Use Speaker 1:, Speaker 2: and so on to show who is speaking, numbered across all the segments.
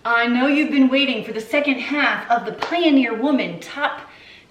Speaker 1: I know you've been waiting for the second half of the Pioneer Woman Top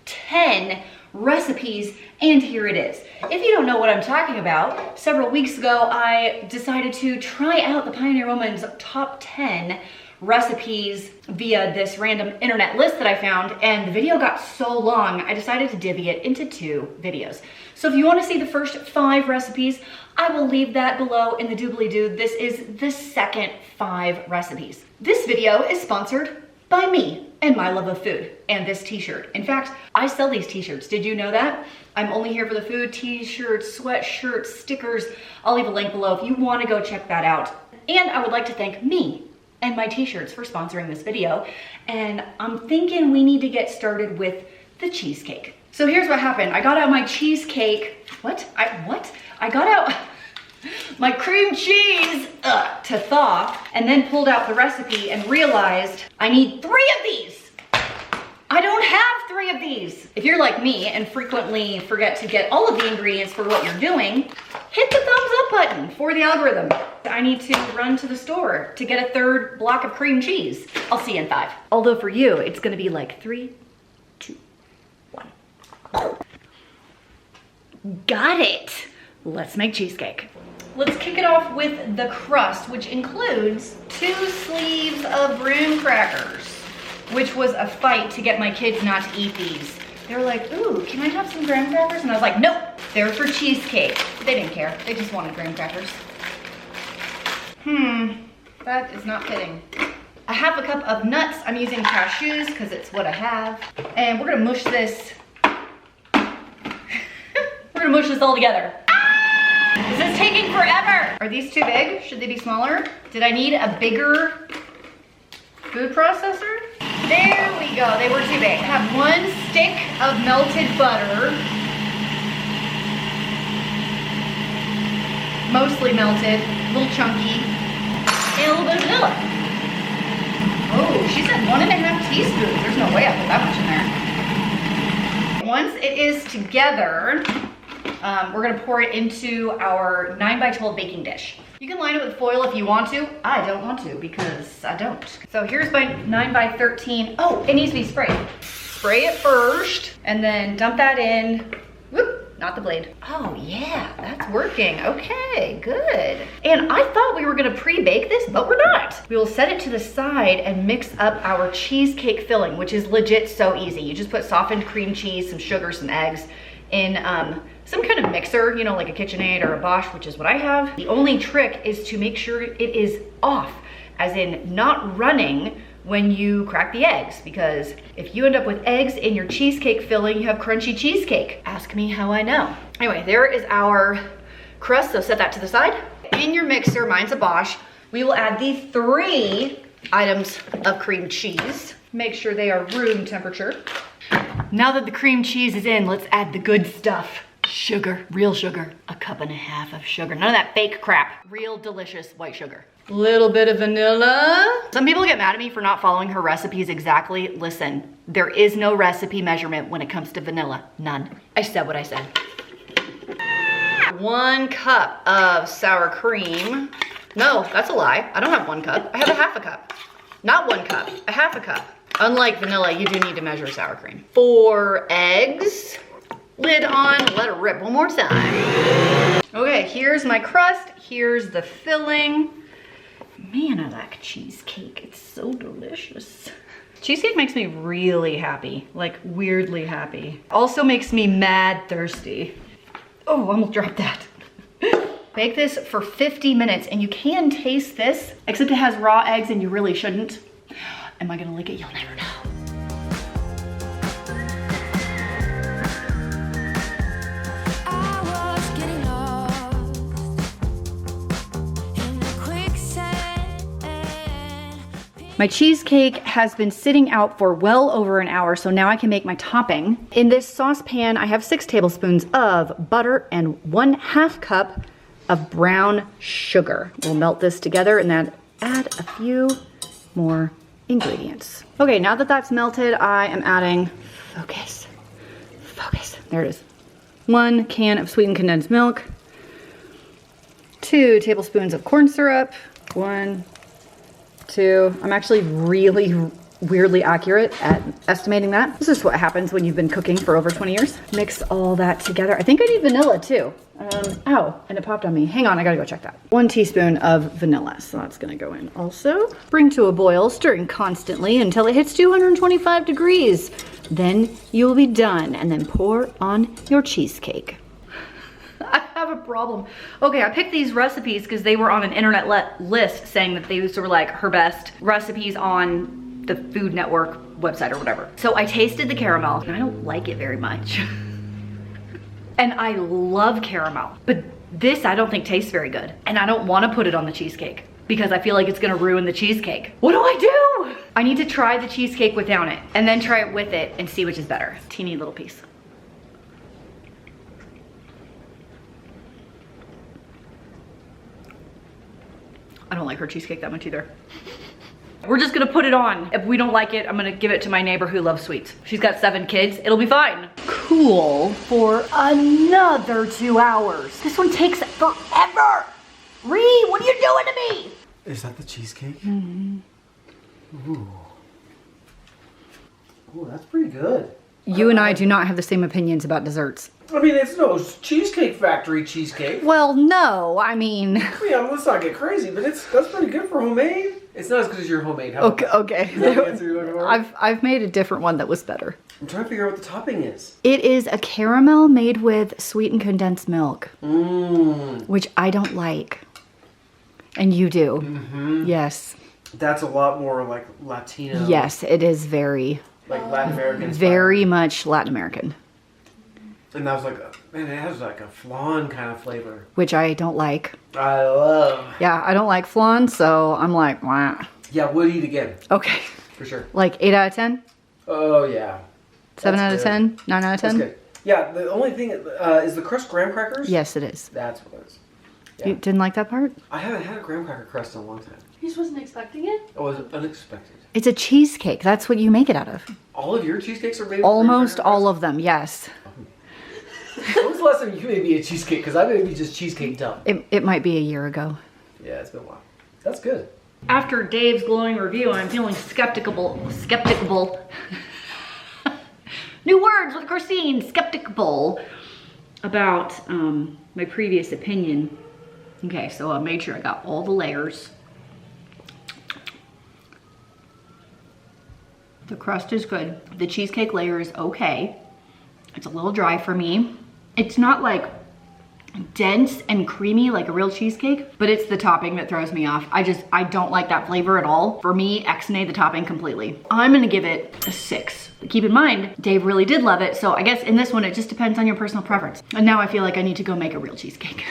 Speaker 1: 10 recipes, and here it is. If you don't know what I'm talking about, several weeks ago I decided to try out the Pioneer Woman's Top 10 recipes via this random internet list that I found, and the video got so long I decided to divvy it into 2 videos. So if you want to see the first 5 recipes, I will leave that below in the doobly-doo. This is the second 5 recipes. This video is sponsored by me and my love of food and this t-shirt. In fact, I sell these t-shirts. Did you know that? I'm only here for the food. T-shirts, sweatshirts, stickers. I'll leave a link below if you want to go check that out. And I would like to thank me and my t-shirts for sponsoring this video. And I'm thinking we need to get started with the cheesecake. So here's what happened. I got out my cheesecake. I got out my cream cheese to thaw, and then pulled out the recipe and realized I need 3 of these. I don't have 3 of these. If you're like me and frequently forget to get all of the ingredients for what you're doing, hit the thumbs up button for the algorithm. I need to run to the store to get a 3rd block of cream cheese. I'll see you in 5. Although for you, it's gonna be like 3, 2, 1. Got it. Let's make cheesecake. Let's kick it off with the crust, which includes 2 sleeves of graham crackers, which was a fight to get my kids not to eat these. They were like, ooh, can I have some graham crackers? And I was like, nope, they're for cheesecake. They didn't care, they just wanted graham crackers. That is not fitting. A half a cup of nuts. I'm using cashews because it's what I have. And we're gonna mush this. We're gonna mush this all together. This is taking forever. Are these too big? Should they be smaller? Did I need a bigger food processor? There we go, they were too big. I have 1 stick of melted butter. Mostly melted, a little chunky, and a little bit of vanilla. Oh, she said 1.5 teaspoons. There's no way I put that much in there. Once it is together, we're gonna pour it into our 9x12 baking dish. You can line it with foil if you want to. I don't want to because I don't. So here's my 9x13. Oh, it needs to be sprayed. Spray it first and then dump that in. Whoop, not the blade. Oh yeah, that's working. Okay, good. And I thought we were gonna pre-bake this, but we're not. We will set it to the side and mix up our cheesecake filling, which is legit so easy. You just put softened cream cheese, some sugar, some eggs in some kind of mixer, you know, like a KitchenAid or a Bosch, which is what I have. The only trick is to make sure it is off, as in not running when you crack the eggs, because if you end up with eggs in your cheesecake filling, you have crunchy cheesecake. Ask me how I know. Anyway, there is our crust, so set that to the side. In your mixer, mine's a Bosch, we will add the 3 items of cream cheese. Make sure they are room temperature. Now that the cream cheese is in, let's add the good stuff. Sugar, real sugar, 1.5 cups of sugar. None of that fake crap. Real delicious white sugar. Little bit of vanilla. Some people get mad at me for not following her recipes exactly. Listen, there is no recipe measurement when it comes to vanilla. None. I said what I said. 1 cup of sour cream. No, that's a lie. I don't have 1 cup. I have 1/2 cup. Not 1 cup, 1/2 cup. Unlike vanilla, you do need to measure sour cream. 4 eggs. Lid on, let it rip one more time. Okay, here's my crust, here's the filling. Man, I like cheesecake, it's so delicious. Cheesecake makes me really happy, like weirdly happy. Also makes me mad thirsty. Oh, I almost dropped that. Bake this for 50 minutes and you can taste this, except it has raw eggs and you really shouldn't. Am I gonna lick it? You'll never know. My cheesecake has been sitting out for well over an hour, so now I can make my topping. In this saucepan, I have 6 tablespoons of butter and 1/2 cup of brown sugar. We'll melt this together and then add a few more ingredients. Okay, now that that's melted, I am adding, focus, there it is. 1 can of sweetened condensed milk, 2 tablespoons of corn syrup, 1, 2. I'm actually really weirdly accurate at estimating that. This is what happens when you've been cooking for over 20 years. Mix all that together. I think I need vanilla too. Ow, and it popped on me. Hang on, I gotta go check that. 1 teaspoon of vanilla, so that's gonna go in also. Bring to a boil, stirring constantly until it hits 225 degrees. Then you will be done, and then pour on your cheesecake. I have a problem. Okay, I picked these recipes because they were on an internet list saying that these were like her best recipes on the Food Network website or whatever. So I tasted the caramel and I don't like it very much. And I love caramel, but this I don't think tastes very good. And I don't want to put it on the cheesecake because I feel like it's gonna ruin the cheesecake. What do I do? I need to try the cheesecake without it and then try it with it and see which is better. Teeny little piece. I don't like her cheesecake that much either. We're just gonna put it on. If we don't like it, I'm gonna give it to my neighbor who loves sweets. She's got 7 kids, it'll be fine. Cool for another 2 hours. This one takes forever. Ree, what are you doing to me?
Speaker 2: Is that the cheesecake?
Speaker 1: Mm-hmm.
Speaker 2: Ooh. Ooh, that's pretty good.
Speaker 1: You and I do not have the same opinions about desserts.
Speaker 2: I mean, it's no Cheesecake Factory cheesecake.
Speaker 1: Well, no, I mean...
Speaker 2: Yeah, let's not get crazy, but that's pretty good for homemade. It's not as good as your homemade. How
Speaker 1: Okay, okay.
Speaker 2: Is that the answer you're looking for?
Speaker 1: I've made a different one that was better.
Speaker 2: I'm trying to figure out what the topping is.
Speaker 1: It is a caramel made with sweetened condensed milk,
Speaker 2: Mmm.
Speaker 1: which I don't like. And you do.
Speaker 2: Mm-hmm.
Speaker 1: Yes.
Speaker 2: That's a lot more like Latino.
Speaker 1: Yes, it is very,
Speaker 2: Like Latin American.
Speaker 1: very much Latin American,
Speaker 2: And that was like, man, it has like a flan kind of flavor.
Speaker 1: which I don't like.
Speaker 2: I love.
Speaker 1: Yeah, I don't like flan, so I'm like, wah.
Speaker 2: Yeah, would eat again.
Speaker 1: Okay.
Speaker 2: For sure.
Speaker 1: Like 8 out of 10?
Speaker 2: Oh, yeah.
Speaker 1: 7 out
Speaker 2: That's
Speaker 1: of
Speaker 2: good.
Speaker 1: 10? 9 out of 10?
Speaker 2: That's good. Yeah, the only thing is the crushed graham crackers.
Speaker 1: Yes, it is.
Speaker 2: That's what it is. Yeah.
Speaker 1: You didn't like that part?
Speaker 2: I haven't had a graham cracker crust in a long time.
Speaker 3: You just wasn't expecting it?
Speaker 2: It was unexpected.
Speaker 1: It's a cheesecake. That's what you make it out of.
Speaker 2: All of your cheesecakes are made with
Speaker 1: Almost
Speaker 2: graham
Speaker 1: all of them, yes.
Speaker 2: crackers? When was the last time you made me a cheesecake? Because I made me just cheesecake dumb.
Speaker 1: It might be a year ago.
Speaker 2: Yeah, it's been a while. That's good.
Speaker 1: After Dave's glowing review, I'm feeling skeptical. New words with Christine. Skeptical about my previous opinion. Okay, so I made sure I got all the layers. The crust is good. The cheesecake layer is okay. It's a little dry for me. It's not like dense and creamy like a real cheesecake, but it's the topping that throws me off. I don't like that flavor at all. For me, X-nay the topping completely. I'm gonna give it a 6. But keep in mind, Dave really did love it, so I guess in this one, it just depends on your personal preference. And now I feel like I need to go make a real cheesecake.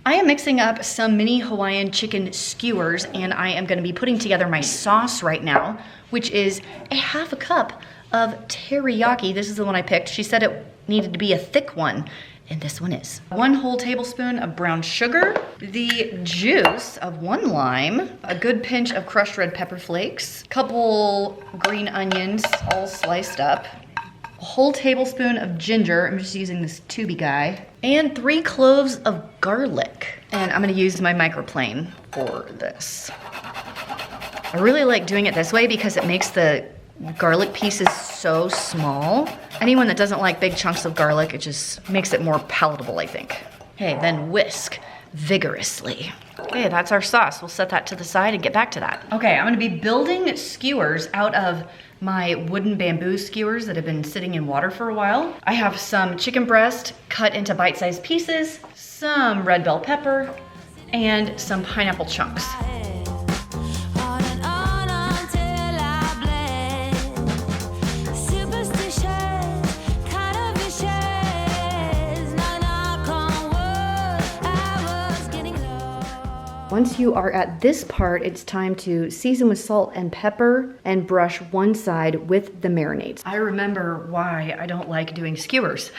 Speaker 1: I am mixing up some mini Hawaiian chicken skewers, and I am gonna be putting together my sauce right now, which is a 1/2 cup of teriyaki. This is the one I picked. She said it needed to be a thick one, and this one is. 1 whole tablespoon of brown sugar, the juice of 1 lime, a good pinch of crushed red pepper flakes, couple green onions all sliced up, a whole tablespoon of ginger, I'm just using this tubey guy, and 3 cloves of garlic. And I'm gonna use my microplane for this. I really like doing it this way because it makes the garlic pieces so small. Anyone that doesn't like big chunks of garlic, it just makes it more palatable, I think. Okay, then whisk vigorously. Okay, that's our sauce. We'll set that to the side and get back to that. Okay, I'm gonna be building skewers out of my wooden bamboo skewers that have been sitting in water for a while. I have some chicken breast cut into bite-sized pieces, some red bell pepper, and some pineapple chunks. Once you are at this part, it's time to season with salt and pepper and brush one side with the marinades. I remember why I don't like doing skewers.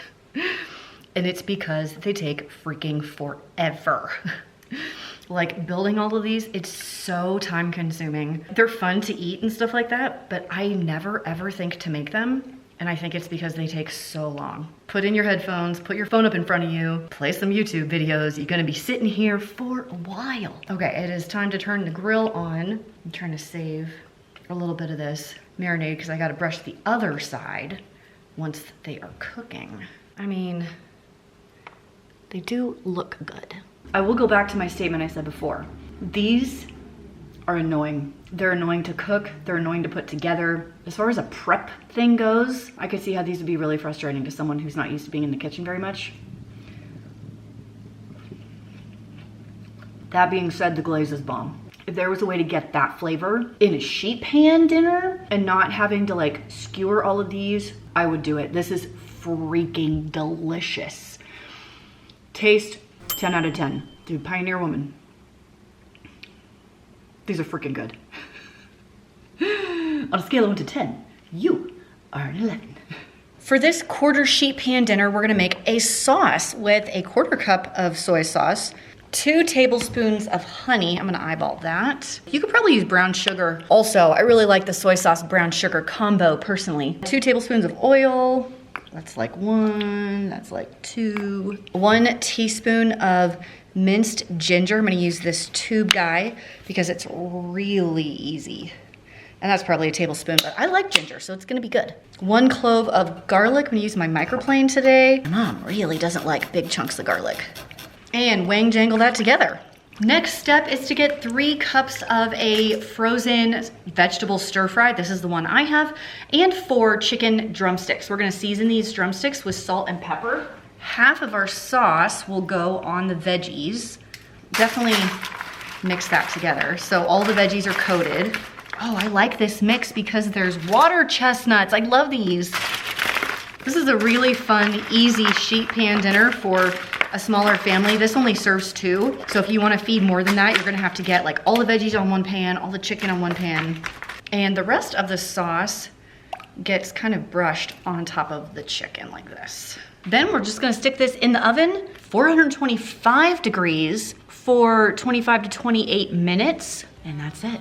Speaker 1: And it's because they take freaking forever. Like building all of these, it's so time consuming. They're fun to eat and stuff like that, but I never ever think to make them. And I think it's because they take so long. put in your headphones, put your phone up in front of you, play some YouTube videos. You're gonna be sitting here for a while. Okay, it is time to turn the grill on. I'm trying to save a little bit of this marinade because I gotta brush the other side once they are cooking. I mean, they do look good. I will go back to my statement I said before. These are annoying. They're annoying to cook. They're annoying to put together. As far as a prep thing goes, I could see how these would be really frustrating to someone who's not used to being in the kitchen very much. That being said, the glaze is bomb. If there was a way to get that flavor in a sheet pan dinner and not having to like skewer all of these, I would do it. This is freaking delicious. Taste, 10 out of 10. Dude, Pioneer Woman. These are freaking good. On a scale of 1 to 10, you are an 11. For this quarter sheet pan dinner, we're gonna make a sauce with a 1/4 cup of soy sauce, 2 tablespoons of honey. I'm gonna eyeball that. You could probably use brown sugar. Also, I really like the soy sauce brown sugar combo personally. 2 tablespoons of oil. That's like 1, that's like 2. 1 teaspoon of minced ginger. I'm gonna use this tube guy because it's really easy. And that's probably a tablespoon, but I like ginger, so it's gonna be good. 1 clove of garlic. I'm gonna use my microplane today. Mom really doesn't like big chunks of garlic. And wang jangle that together. Next step is to get 3 cups of a frozen vegetable stir fry. This is the one I have. And 4 chicken drumsticks. We're gonna season these drumsticks with salt and pepper. Half of our sauce will go on the veggies. Definitely mix that together so all the veggies are coated. Oh, I like this mix because there's water chestnuts. I love these. This is a really fun, easy sheet pan dinner for a smaller family. This only serves 2. So if you wanna feed more than that, you're gonna have to get like all the veggies on one pan, all the chicken on one pan. And the rest of the sauce gets kind of brushed on top of the chicken like this. Then we're just gonna stick this in the oven, 425 degrees for 25 to 28 minutes, and that's it.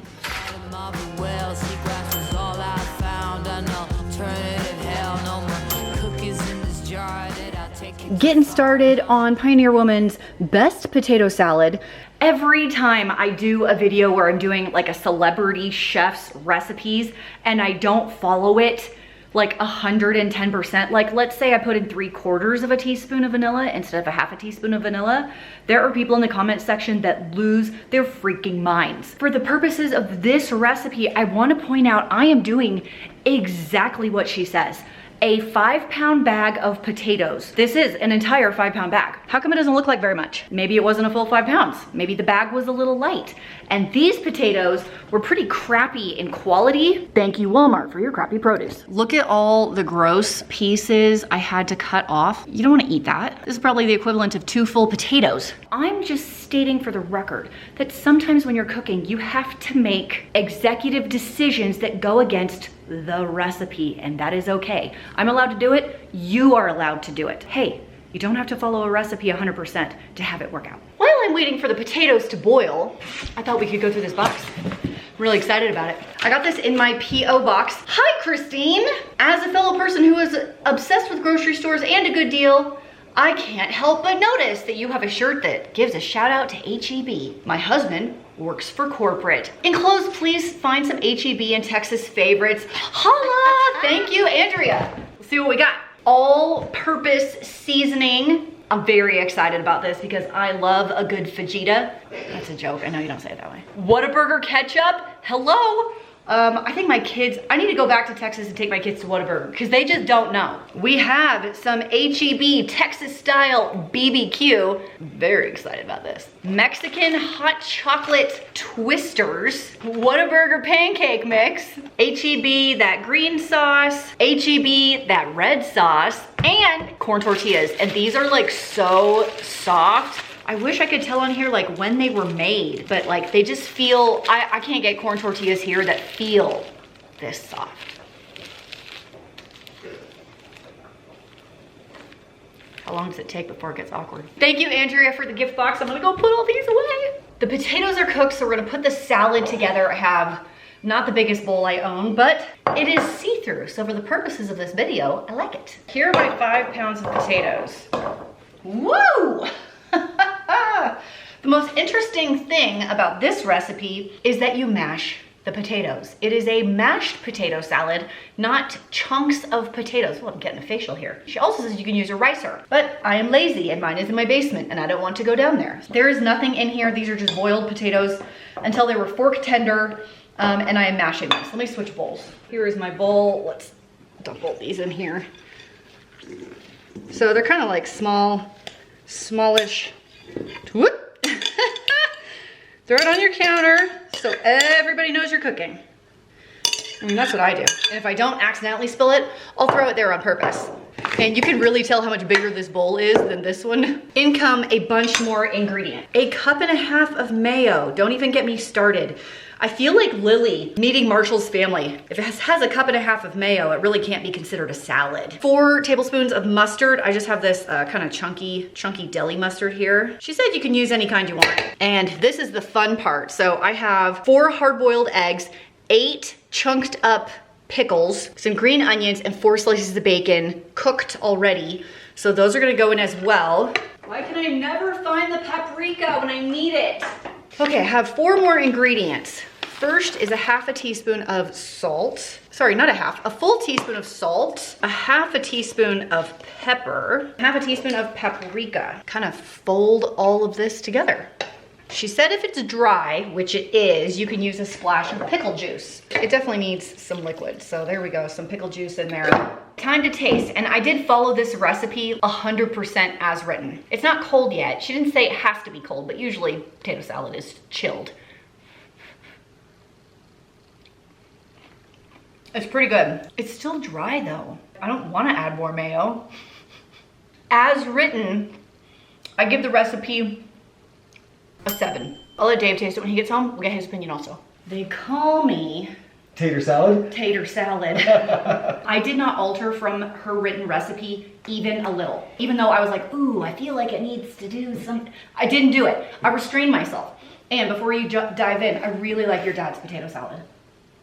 Speaker 1: Getting started on Pioneer Woman's best potato salad. Every time I do a video where I'm doing like a celebrity chef's recipes and I don't follow it like 110%, like let's say I put in 3/4 of a teaspoon of vanilla instead of a 1/2 teaspoon of vanilla, there are people in the comment section that lose their freaking minds. For the purposes of this recipe, I wanna point out I am doing exactly what she says. A 5-pound bag of potatoes. This is an entire 5-pound bag. How come it doesn't look like very much? Maybe it wasn't a full 5 pounds. Maybe the bag was a little light. And these potatoes were pretty crappy in quality. Thank you, Walmart, for your crappy produce. Look at all the gross pieces I had to cut off. You don't wanna eat that. This is probably the equivalent of 2 full potatoes. I'm just stating for the record that sometimes when you're cooking, you have to make executive decisions that go against the recipe, and that is okay. I'm allowed to do it, you are allowed to do it. Hey, you don't have to follow a recipe 100% to have it work out. While I'm waiting for the potatoes to boil, I thought we could go through this box. I'm really excited about it. I got this in my P.O. box. Hi, Christine. As a fellow person who is obsessed with grocery stores and a good deal, I can't help but notice that you have a shirt that gives a shout out to H-E-B. My husband works for corporate. Enclosed, please find some H-E-B and Texas favorites. Holla! Thank you, Andrea. Let's see what we got. All-purpose seasoning. I'm very excited about this because I love a good fajita. That's a joke, I know you don't say it that way. Whataburger ketchup, hello? I think my kids, I need to go back to Texas and take my kids to Whataburger because they just don't know. We have some H-E-B Texas style BBQ. Very excited about this. Mexican hot chocolate twisters, Whataburger pancake mix, H-E-B that green sauce, H-E-B that red sauce, and corn tortillas. And these are like so soft. I wish I could tell on here like when they were made, but like they just feel, I can't get corn tortillas here that feel this soft. How long does it take before it gets awkward? Thank you, Andrea, for the gift box. I'm gonna go put all these away. The potatoes are cooked, so we're gonna put the salad together. I have Not the biggest bowl I own, but it is see-through. So for the purposes of this video, I like it. Here are my 5 pounds of potatoes. Woo! The most interesting thing about this recipe is that you mash the potatoes. It is a mashed potato salad, not chunks of potatoes. Well, I'm getting a facial here. She also says you can use a ricer, but I am lazy and mine is in my basement and I don't want to go down there. There is nothing in here. These are just boiled potatoes until they were fork tender, and I am mashing this. Let me switch bowls. Here is my bowl. Let's dump all these in here. So they're kind of like smallish. Whoop. Throw it on your counter so everybody knows you're cooking. I mean, that's what I do. And if I don't accidentally spill it, I'll throw it there on purpose. And you can really tell how much bigger this bowl is than this one. In come a bunch more ingredient. 1.5 cups of mayo. Don't even get me started. I feel like Lily meeting Marshall's family. If it has 1.5 cups of mayo, it really can't be considered a salad. 4 tablespoons of mustard. I just have this kind of chunky deli mustard here. She said you can use any kind you want. And this is the fun part. So I have 4 hard-boiled eggs, 8 chunked up pickles, some green onions, and 4 slices of bacon cooked already. So those are gonna go in as well. Why can I never find the paprika when I need it? Okay, I have 4 more ingredients. First is 1/2 teaspoon of salt. Sorry, not a full teaspoon of salt, 1/2 teaspoon of pepper, 1/2 teaspoon of paprika. Kind of fold all of this together. She said if it's dry, which it is, you can use a splash of pickle juice. It definitely needs some liquid, so there we go, some pickle juice in there. Time to taste, and I did follow this recipe 100% as written. It's not cold yet. She didn't say it has to be cold, but usually potato salad is chilled. It's pretty good. It's still dry though. I don't want to add more mayo. As written, I give the recipe a 7. I'll let Dave taste it when he gets home. We'll get his opinion also. They call me
Speaker 2: Tater salad?
Speaker 1: Tater salad. I did not alter from her written recipe even a little. Even though I was like, ooh, I feel like it needs to do something. I didn't do it. I restrained myself. And before you dive in, I really like your dad's potato salad.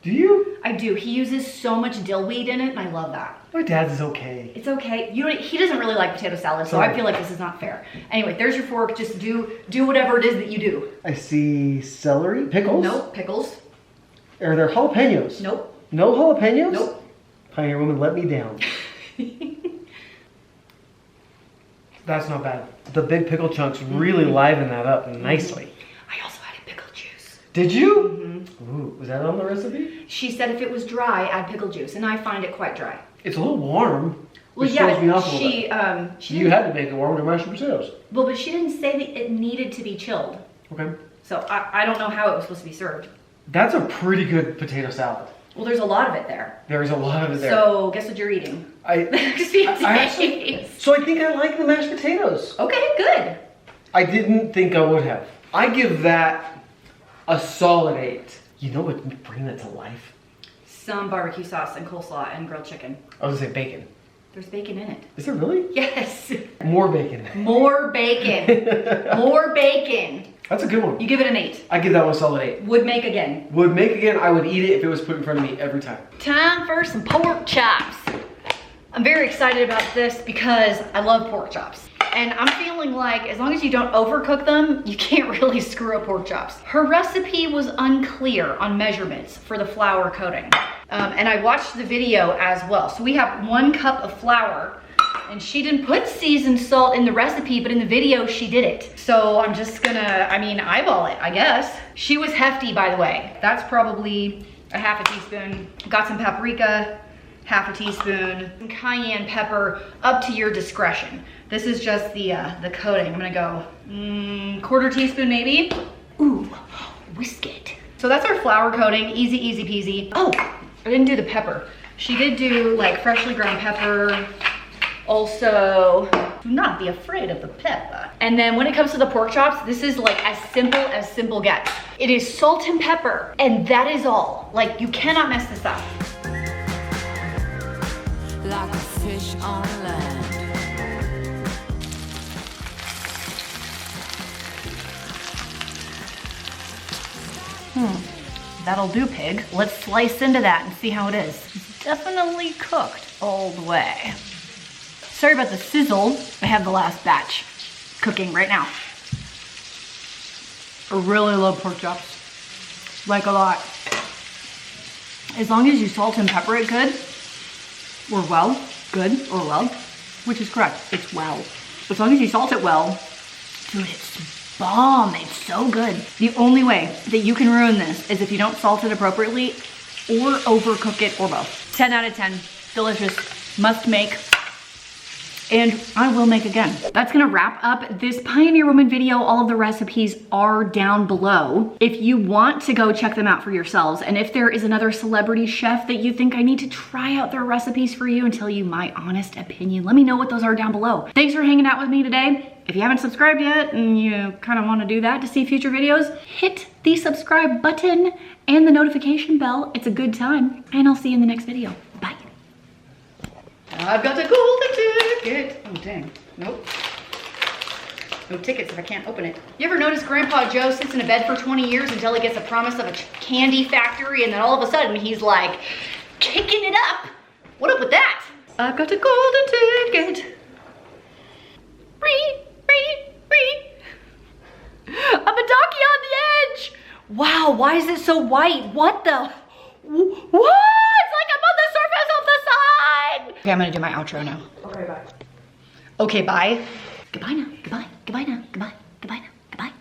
Speaker 2: Do you?
Speaker 1: I do. He uses so much dill weed in it, and I love that.
Speaker 2: My dad's is okay.
Speaker 1: It's okay. He doesn't really like potato salad, so I feel like this is not fair. Anyway, there's your fork. Just do whatever it is that you do.
Speaker 2: I see celery, pickles.
Speaker 1: Nope, pickles.
Speaker 2: Are there jalapenos?
Speaker 1: Nope.
Speaker 2: No jalapenos?
Speaker 1: Nope.
Speaker 2: Pioneer Woman, let me down. That's not bad. The big pickle chunks really liven that up nicely.
Speaker 1: I also added pickle juice.
Speaker 2: Did you? Ooh, was that on the recipe?
Speaker 1: She said if it was dry, add pickle juice, and I find it quite dry.
Speaker 2: It's a little warm.
Speaker 1: Well,
Speaker 2: which throws me off a little bit. You had to make it warm to mash potatoes.
Speaker 1: Well, but she didn't say that it needed to be chilled.
Speaker 2: Okay.
Speaker 1: So I don't know how it was supposed to be served.
Speaker 2: That's a pretty good potato salad.
Speaker 1: Well, there's a lot of it there.
Speaker 2: There's a lot of it there.
Speaker 1: So guess what you're eating? I
Speaker 2: think I like the mashed potatoes.
Speaker 1: Okay, good.
Speaker 2: I didn't think I would have. I give that a solid 8. You know what would bring that to life?
Speaker 1: Some barbecue sauce and coleslaw and grilled chicken.
Speaker 2: I was gonna say bacon.
Speaker 1: There's bacon in it.
Speaker 2: Is there really?
Speaker 1: Yes.
Speaker 2: More bacon.
Speaker 1: More bacon. More bacon.
Speaker 2: That's a good one.
Speaker 1: You give it an 8.
Speaker 2: I give that one a solid 8.
Speaker 1: Would make again.
Speaker 2: Would make again. I would eat it if it was put in front of me every time.
Speaker 1: Time for some pork chops. I'm very excited about this because I love pork chops. And I'm feeling like as long as you don't overcook them, you can't really screw up pork chops. Her recipe was unclear on measurements for the flour coating. And I watched the video as well. So we have 1 cup of flour, and she didn't put seasoned salt in the recipe, but in the video she did it. So I'm just gonna, eyeball it, I guess. She was hefty, by the way. That's probably 1/2 teaspoon. Got some paprika, 1/2 teaspoon, some cayenne pepper, up to your discretion. This is just the coating. I'm gonna go 1/4 teaspoon maybe. Ooh, whisk it. So that's our flour coating, easy, easy peasy. Oh, I didn't do the pepper. She did do like freshly ground pepper. Also, do not be afraid of the pepper. And then when it comes to the pork chops, this is like as simple gets. It is salt and pepper, and that is all. Like, you cannot mess this up.
Speaker 3: Like a fish on land.
Speaker 1: That'll do, pig. Let's slice into that and see how it is. It's definitely cooked all the way. Sorry about the sizzle. I have the last batch cooking right now. I really love pork chops. Like a lot. As long as you salt and pepper it good, or well, good, or well, which is correct, it's well. As long as you salt it well, dude, it's bomb, it's so good. The only way that you can ruin this is if you don't salt it appropriately or overcook it or both. 10 out of 10, delicious, must make, and I will make again. That's gonna wrap up this Pioneer Woman video. All of the recipes are down below if you want to go check them out for yourselves. And if there is another celebrity chef that you think I need to try out their recipes for you and tell you my honest opinion, let me know what those are down below. Thanks for hanging out with me today. If you haven't subscribed yet and you kind of want to do that to see future videos, hit the subscribe button and the notification bell. It's a good time, and I'll see you in the next video. Bye. I've got a golden ticket. Oh, dang. Nope. No tickets if I can't open it. You ever notice Grandpa Joe sits in a bed for 20 years until he gets a promise of a candy factory, and then all of a sudden he's like kicking it up? What up with that? I've got a golden ticket. I'm a donkey on the edge. Wow, why is it so white? What the? What? It's like I'm on the surface of the sun. Okay, I'm gonna do my outro now.
Speaker 2: Okay, bye.
Speaker 1: Okay, bye. Goodbye now, goodbye, goodbye now, goodbye, goodbye now.